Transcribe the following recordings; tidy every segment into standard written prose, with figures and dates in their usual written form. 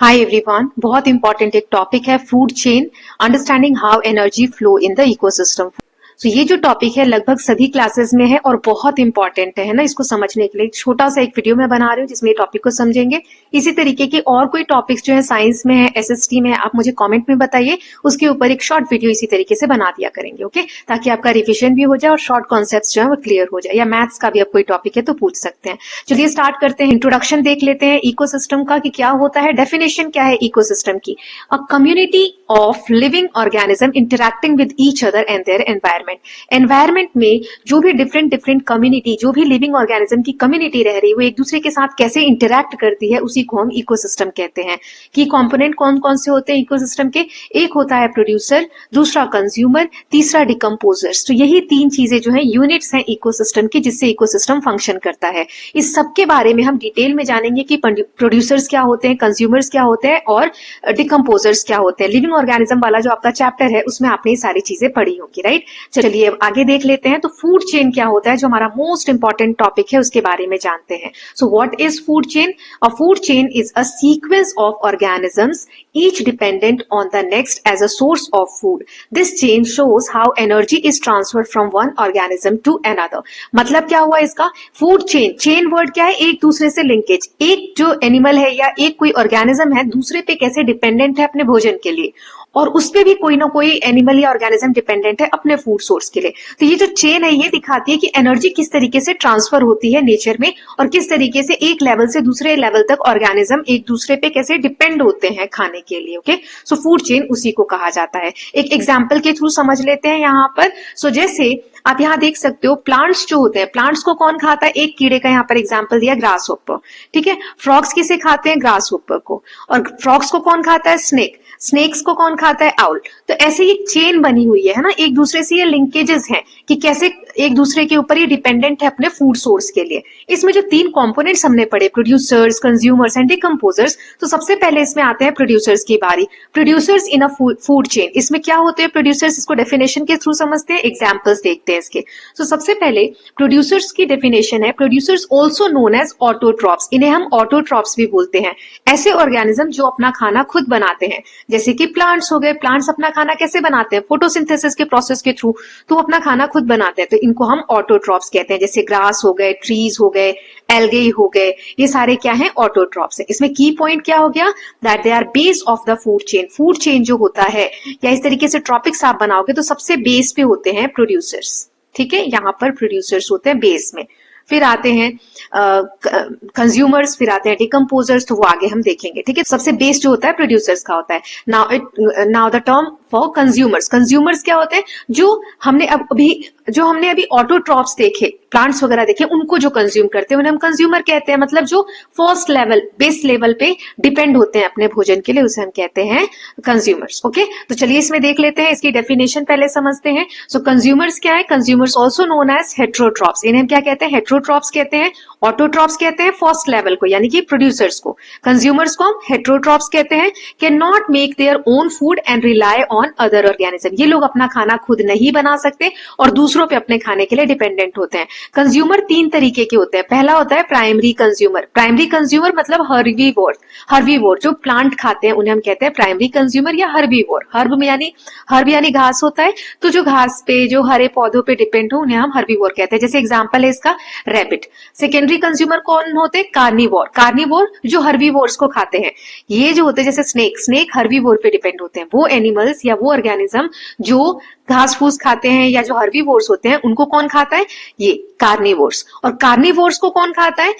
Hi everyone, बहुत important एक topic है food chain, understanding how energy flow in the ecosystem. तो ये जो टॉपिक है लगभग सभी क्लासेस में है और बहुत इंपॉर्टेंट है ना। इसको समझने के लिए एक छोटा सा एक वीडियो मैं बना रही हूँ जिसमें टॉपिक को समझेंगे। इसी तरीके के और कोई टॉपिक्स जो है साइंस में है, एसएसटी में है, आप मुझे कमेंट में बताइए, उसके ऊपर एक शॉर्ट वीडियो इसी तरीके से बना दिया करेंगे। ओके, ताकि आपका रिविजन भी हो जाए और शॉर्ट कॉन्सेप्ट जो है वो क्लियर हो जाए। या मैथ्स का भी अब कोई टॉपिक है तो पूछ सकते हैं। चलिए स्टार्ट करते हैं। इंट्रोडक्शन देख लेते हैं इकोसिस्टम का कि क्या होता है। डेफिनेशन क्या है इकोसिस्टम की? A community of living organism interacting with each other and their environment. Environment में जो भी डिफरेंट कम्युनिटी, जो भी लिविंग ऑर्गेनिज्म की कम्युनिटी रह रही है वो एक दूसरे के साथ कैसे इंटरैक्ट करती है, उसी को हम इकोसिस्टम कहते हैं। की कंपोनेंट कौन कौन से होते हैं इकोसिस्टम के? एक होता है प्रोड्यूसर, दूसरा कंज्यूमर, तीसरा डिकम्पोजर्स। तो यही तीन चीजें जो है यूनिट्स हैं इकोसिस्टम की, जिससे इकोसिस्टम फंक्शन करता है। इस सब के बारे में हम डिटेल में जानेंगे कि प्रोड्यूसर्स क्या होते हैं, कंज्यूमर्स क्या होते हैं और डिकम्पोजर्स क्या होते हैं। लिविंग ऑर्गेनिज्म वाला जो आपका चैप्टर है उसमें आपने ये सारी चीजें पढ़ी होंगी, राइट। चलिए अब आगे देख लेते हैं। तो फूड चेन क्या होता है, जो हमारा मोस्ट इंपॉर्टेंट टॉपिक है, उसके बारे में जानते हैं। So what is food chain? A food chain is a sequence of organisms each dependent on the next as a source of food. This chain shows how energy is transferred from one organism to another. मतलब क्या हुआ इसका? Food chain, chain word क्या है? एक दूसरे से linkage. एक जो एनिमल है या एक कोई ऑर्गेनिज्म है दूसरे पे कैसे डिपेंडेंट है अपने भोजन के लिए, और उस पे भी कोई ना कोई एनिमल या ऑर्गेनिज्म डिपेंडेंट है अपने फूड सोर्स के लिए। तो ये जो चेन है ये दिखाती है कि एनर्जी किस तरीके से ट्रांसफर होती है नेचर में, और किस तरीके से एक लेवल से दूसरे लेवल तक ऑर्गेनिज्म एक दूसरे पे कैसे डिपेंड होते हैं खाने के लिए। ओके, सो फूड चेन उसी को कहा जाता है। एक एग्जाम्पल के थ्रू समझ लेते हैं यहाँ पर। सो जैसे आप यहाँ देख सकते हो प्लांट्स जो होते हैं, प्लांट्स को कौन खाता है? एक कीड़े का यहाँ पर एग्जाम्पल दिया, ग्रास होपर। ठीक है, फ्रॉग्स किसे खाते हैं? ग्रास होपर को। और फ्रॉग्स को कौन खाता है? स्नेक। स्नेक्स को कौन खाता है? आउल। तो ऐसे एक चेन बनी हुई है ना, एक दूसरे से ये लिंकेजेस हैं कि कैसे एक दूसरे के ऊपर ये डिपेंडेंट है अपने फूड सोर्स के लिए। इसमें जो तीन कंपोनेंट्स हमने पढ़े, प्रोड्यूसर्स, कंज्यूमर्स एंड डिकम्पोजर्स, तो सबसे पहले इसमें आते हैं प्रोड्यूसर्स की बारी। Producers in a food chain, इसमें क्या होते हैं प्रोड्यूसर्स? इसको डेफिनेशन के थ्रू समझते हैं, एग्जाम्पल्स देखते हैं इसके। तो सबसे पहले प्रोड्यूसर्स की डेफिनेशन है, producers also known as autotrophs. इन्हें हम ऑटोट्रॉप्स भी बोलते हैं। ऐसे ऑर्गेनिज्म जो अपना खाना खुद बनाते हैं, जैसे कि प्लांट्स हो गए। प्लांट्स अपना खाना कैसे बनाते हैं? फोटोसिंथेसिस के प्रोसेस के थ्रू, तो अपना खाना खुद बनाते हैं। तो इनको हम ऑटोट्रॉप्स कहते हैं। जैसे ग्रास हो गए, ट्रीज हो गए, एल्गे हो गए, ये सारे क्या है? ऑटोट्रॉप्स है। इसमें की पॉइंट क्या हो गया? That they are base of the food chain. Food chain जो होता है, या इस तरीके से टॉपिक्स आप बनाओगे तो सबसे बेस पे होते हैं प्रोड्यूसर्स। ठीक है, यहाँ पर प्रोड्यूसर्स होते हैं बेस में। फिर आते हैं कंज्यूमर्स, फिर आते हैं डिकम्पोजर्स, तो वो आगे हम देखेंगे। ठीक है, सबसे बेस जो होता है प्रोड्यूसर्स का होता है। Now the term for consumers. Consumers क्या होते हैं? जो हमने अभी ऑटोट्रॉप्स देखे, प्लांट्स वगैरह देखे, उनको जो कंज्यूम करते हैं उन्हें हम कंज्यूमर कहते हैं। मतलब जो फर्स्ट लेवल, बेस लेवल पे डिपेंड होते हैं अपने भोजन के लिए, उसे हम कहते हैं कंज्यूमर्स। ओके, तो चलिए इसमें देख लेते हैं, इसकी डेफिनेशन पहले समझते हैं। सो कंज्यूमर्स क्या है? Consumers also known as heterotrophs. इन्हें हम क्या कहते हैं? हेट्रोट्रॉप्स कहते हैं। ऑटोट्रॉप्स कहते हैं फर्स्ट लेवल को, यानी कि प्रोड्यूसर्स को। कंज्यूमर्स को हम हेट्रोट्रॉप्स कहते हैं। Can not make their own food and rely on other organism. ये लोग अपना खाना खुद नहीं बना सकते और दूसरों पे अपने खाने के लिए डिपेंडेंट होते हैं। कंज्यूमर तीन तरीके के होते हैं। पहला होता है प्राइमरी कंज्यूमर। प्राइमरी कंज्यूमर मतलब हर्बीवोर। हर्बीवोर जो प्लांट खाते हैं उन्हें हम कहते हैं प्राइमरी कंज्यूमर या हर्बीवोर। हर्ब यानी घास होता है, तो जो घास पे, जो हरे पौधों पे डिपेंड हो उन्हें हम हर्बीवोर कहते हैं। जैसे एग्जांपल है इसका रैबिट। सेकेंडरी कंज्यूमर कौन होते हैं? कार्निवोर। कार्निवोर जो हर्बीवोर्स को खाते हैं। ये जो होते हैं जैसे स्नेक हर्बीवोर पे डिपेंड होते हैं। वो एनिमल्स या वो ऑर्गेनिज्म जो घास फूस खाते हैं या जो हर्बीवोर्स होते हैं, उनको कौन खाता है? ये कार्निवोर्स। और कार्निवोर्स को कौन खाता है?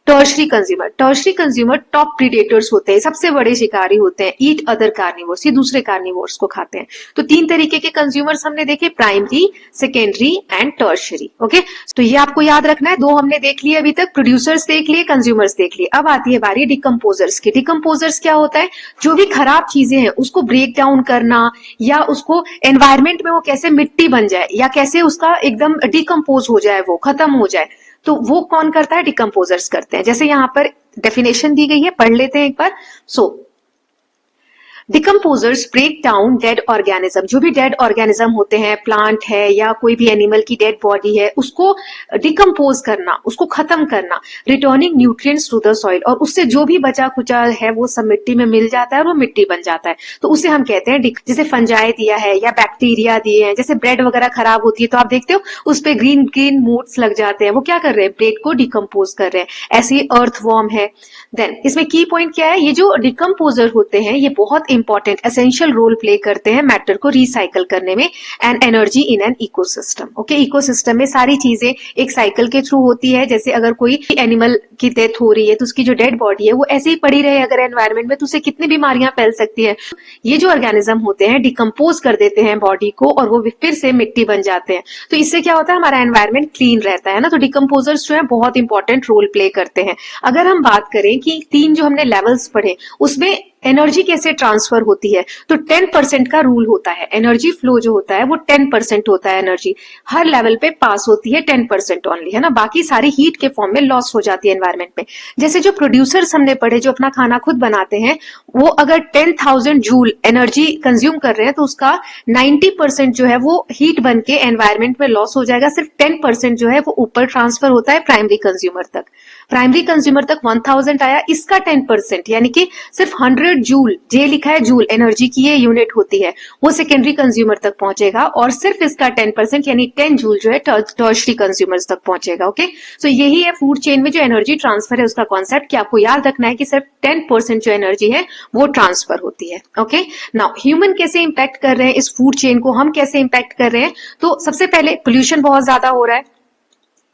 Tertiary consumer. Tertiary consumer top predators होते हैं, सबसे बड़े शिकारी होते हैं। ईट अदर कार्निवोर्स, ये दूसरे कार्निवोर्स को खाते हैं। तो तीन तरीके के कंज्यूमर्स हमने देखे, primary, secondary and tertiary. Okay, तो ये आपको याद रखना है। दो हमने देख लिए अभी तक, प्रोड्यूसर्स देख लिए, कंज्यूमर्स देख लिए। अब आती है बारी डिकम्पोजर्स की। डिकम्पोजर्स क्या होता है? जो भी खराब चीजें हैं उसको ब्रेक डाउन करना, या उसको एनवायरमेंट में वो कैसे मिट्टी बन जाए, या कैसे उसका एकदम डिकम्पोज हो जाए, वो खत्म हो जाए, तो वो कौन करता है? डिकम्पोजर्स करते हैं। जैसे यहाँ पर डेफिनेशन दी गई है, पढ़ लेते हैं एक बार। So decomposers break down dead organism, जो भी डेड ऑर्गेनिज्म होते हैं, प्लांट है या कोई भी एनिमल की डेड बॉडी है, उसको डिकम्पोज करना, उसको खत्म करना, returning nutrients to the soil, और उससे जो भी बचा कुचा है वो सब मिट्टी में मिल जाता है और वो मिट्टी बन जाता है। तो उसे हम कहते हैं जैसे फंजाई दिया है या बैक्टीरिया दिए हैं, जैसे ब्रेड वगैरह खराब होती है तो आप देखते हो उस पे ग्रीन ग्रीन मोट्स लग जाते हैं, वो क्या कर रहे हैं, ब्रेड को डिकम्पोज कर रहे हैं। ऐसे ही अर्थवॉर्म है। देन इसमें की पॉइंट क्या है, ये जो डिकम्पोजर होते हैं ये बहुत इंपॉर्टेंट एसेंशियल रोल प्ले करते हैं मैटर को रिसाइकल करने में and energy in an ecosystem. Okay, ecosystem में सारी चीजें एक साइकिल के थ्रू होती है। जैसे अगर कोई एनिमल की डेथ हो रही है तो उसकी जो डेड बॉडी है वो ऐसे ही पड़ी रहे अगर एनवायरमेंट में, तो उसे कितनी बीमारियां फैल सकती है। ये जो ऑर्गेनिज्म होते हैं डिकम्पोज कर देते हैं बॉडी को और वो फिर से मिट्टी बन जाते हैं। तो इससे क्या होता है, हमारा एनवायरमेंट क्लीन रहता है ना। तो डिकम्पोजर्स जो है बहुत इंपॉर्टेंट रोल प्ले करते हैं। अगर हम बात करें कि 3 जो हमने लेवल्स पढ़े उसमें एनर्जी कैसे ट्रांसफर होती है, तो 10% का रूल होता है। एनर्जी फ्लो जो होता है वो 10% होता है। एनर्जी हर लेवल पे पास होती है 10% ओनली, है ना। बाकी सारी हीट के फॉर्म में लॉस हो जाती है एनवायरमेंट में। जैसे जो प्रोड्यूसर्स हमने पढ़े जो अपना खाना खुद बनाते हैं, वो अगर 10,000 जूल एनर्जी कंज्यूम कर रहे हैं तो उसका 90% जो है वो हीट बन के एनवायरमेंट में लॉस हो जाएगा। सिर्फ 10% जो है वो ऊपर ट्रांसफर होता है प्राइमरी कंज्यूमर तक। प्राइमरी कंज्यूमर तक 1000 आया, इसका 10% यानी कि सिर्फ 100 जूल, जे लिखा है जूल, एनर्जी की ये यूनिट होती है, वो सेकेंडरी कंज्यूमर तक पहुंचेगा और सिर्फ इसका 10% यानी 10 जूल जो है टर्शरी कंज्यूमर्स तक पहुंचेगा। ओके, सो यही है फूड चेन में जो एनर्जी ट्रांसफर है उसका कॉन्सेप्ट, कि आपको याद रखना है कि सिर्फ 10% जो एनर्जी है वो ट्रांसफर होती है। ओके, नाउ ह्यूमन कैसे इंपैक्ट कर रहे हैं इस फूड चेन को, हम कैसे इंपैक्ट कर रहे हैं। तो सबसे पहले पोल्यूशन बहुत ज्यादा हो रहा है,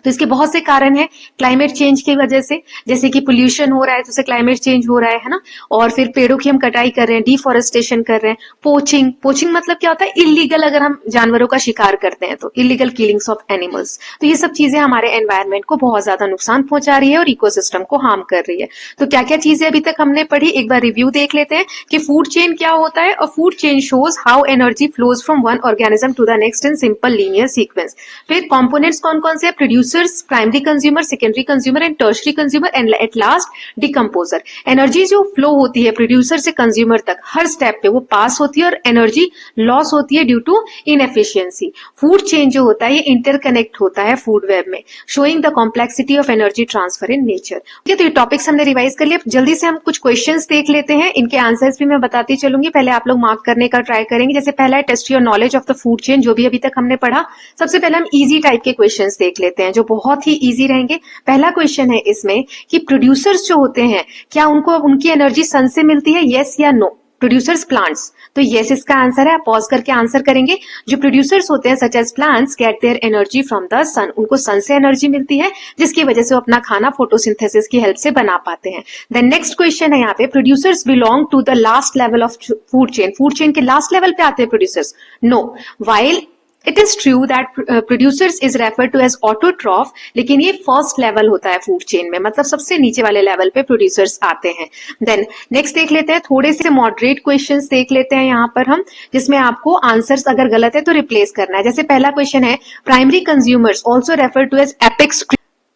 तो इसके बहुत से कारण हैं क्लाइमेट चेंज की वजह से। जैसे कि पोल्यूशन हो रहा है तो उससे क्लाइमेट चेंज हो रहा है ना। और फिर पेड़ों की हम कटाई कर रहे हैं, डिफॉरेस्टेशन कर रहे हैं, पोचिंग। पोचिंग मतलब क्या होता है, इलीगल अगर हम जानवरों का शिकार करते हैं तो इलीगल किलिंग्स ऑफ एनिमल्स। तो ये सब चीजें हमारे एनवायरमेंट को बहुत ज्यादा नुकसान पहुंचा रही है और इकोसिस्टम को हार्म कर रही है। तो क्या क्या चीजें अभी तक हमने पढ़ी, एक बार रिव्यू देख लेते हैं कि फूड चेन क्या होता है। और food chain shows how energy flows from one organism to the next in simple linear sequence. फिर कॉम्पोनेंट्स कौन कौन से है, producers, primary consumer, secondary consumer and tertiary consumer and at last decomposer. Energy जो फ्लो होती है producer से consumer तक हर स्टेप पे वो पास होती है और एनर्जी लॉस होती है due to inefficiency. Food chain जो होता है ये इंटरकनेक्ट होता है फूड वेब में, showing the complexity of energy transfer in nature. ठीक है, तो ये टॉपिक्स हमने रिवाइज कर लिया। जल्दी से हम कुछ क्वेश्चंस देख लेते हैं, इनके आंसर्स भी मैं बताती चलूंगी, पहले आप लोग मार्क करने का ट्राई करेंगे। जैसे पहला है test your knowledge of the food chain, जो भी अभी तक हमने पढ़ा। सबसे पहले हम इजी टाइप के क्वेश्चंस देख लेते हैं जो बहुत ही इजी रहेंगे। पहला क्वेश्चन है इसमें कि प्रोड्यूसर्स जो होते हैं क्या उनको उनकी एनर्जी सन से मिलती है, यस या नो। प्रोड्यूसर्स प्लांट्स, तो यस इसका आंसर है। आप पॉज करके आंसर करेंगे। जो प्रोड्यूसर्स होते हैं such as plants get their energy from the sun, उनको सन से एनर्जी मिलती है जिसकी वजह से वो अपना खाना फोटोसिंथेसिस की हेल्प से बना पाते हैं। देन नेक्स्ट क्वेश्चन है यहाँ पे, producers belong to the last level of food chain. Food chain के लास्ट लेवल पे आते हैं producers, no. While it is true that producers is refer to as autotroph, लेकिन ये फर्स्ट लेवल होता है फूड चेन में, मतलब सबसे नीचे वाले लेवल पे प्रोड्यूसर्स आते हैं। देन नेक्स्ट देख लेते हैं, थोड़े से मॉडरेट क्वेश्चंस देख लेते हैं यहाँ पर हम, जिसमें आपको आंसर्स अगर गलत है तो रिप्लेस करना है। जैसे पहला क्वेश्चन है, primary consumers also refer to as apex.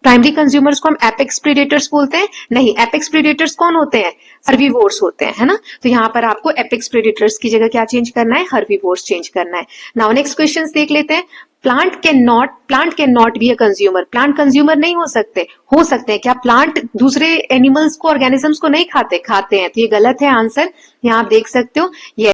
Primary consumers को हम एपेक्स प्रीडेटर्स बोलते हैं, नहीं। एपेक्स प्रीडेटर्स कौन होते हैं, हर्बीवोर्स होते हैं, है ना। तो यहाँ पर आपको एपेक्स प्रीडेटर्स की जगह क्या चेंज करना है, हर्बीवोर्स चेंज करना है। नाउ नेक्स्ट क्वेश्चंस देख लेते हैं। Plant can not be a consumer. Plant consumer नहीं हो सकते हैं क्या, प्लांट दूसरे एनिमल्स को, ऑर्गेनिजम्स को नहीं खाते हैं, तो ये गलत है आंसर। यहाँ आप देख सकते हो ये,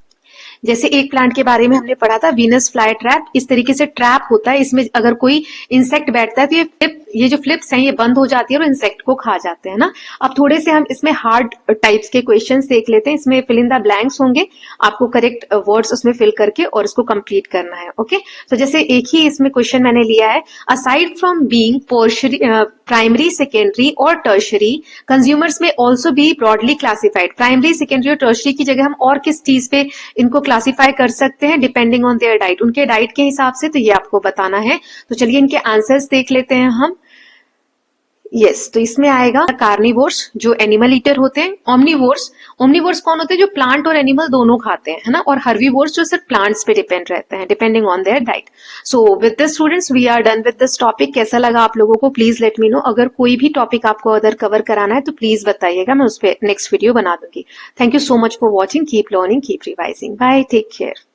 जैसे एक प्लांट के बारे में हमने पढ़ा था, वीनस फ्लाई ट्रैप, इस तरीके से ट्रैप होता है, इसमें अगर कोई इंसेक्ट बैठता है तो ये जो फ्लिप्स हैं ये बंद हो जाती है और इंसेक्ट को खा जाते हैं ना। अब थोड़े से हम इसमें हार्ड टाइप्स के क्वेश्चंस देख लेते हैं। इसमें फिल इन द ब्लैंक्स होंगे, आपको करेक्ट वर्ड्स उसमें फिल करके और इसको कंप्लीट करना है। ओके, तो जैसे एक ही इसमें क्वेश्चन मैंने लिया है, aside from being primary, secondary और टर्शरी, कंज्यूमर्स में also be broadly classified. Primary, secondary और टर्शरी की जगह हम और किस चीज पे इनको क्लासिफाई कर सकते हैं, डिपेंडिंग ऑन देयर डाइट, उनके डाइट के हिसाब से, तो ये आपको बताना है। तो चलिए इनके आंसर्स देख लेते हैं हम। यस, तो इसमें आएगा कार्निवोर्स जो एनिमल ईटर होते हैं, ओमनीवोर्स कौन होते हैं जो प्लांट और एनिमल दोनों खाते हैं, है ना, और हर्बीवोर्स जो सिर्फ प्लांट्स पे डिपेंड रहते हैं depending on their diet. So with this students we are done with this topic. कैसा लगा आप लोगों को प्लीज लेट मी नो। अगर कोई भी टॉपिक आपको अदर कवर कराना है तो प्लीज बताइएगा, मैं उस पर नेक्स्ट वीडियो बना दूंगी। Thank you so much for watching. Keep learning, keep revising. Bye, take care.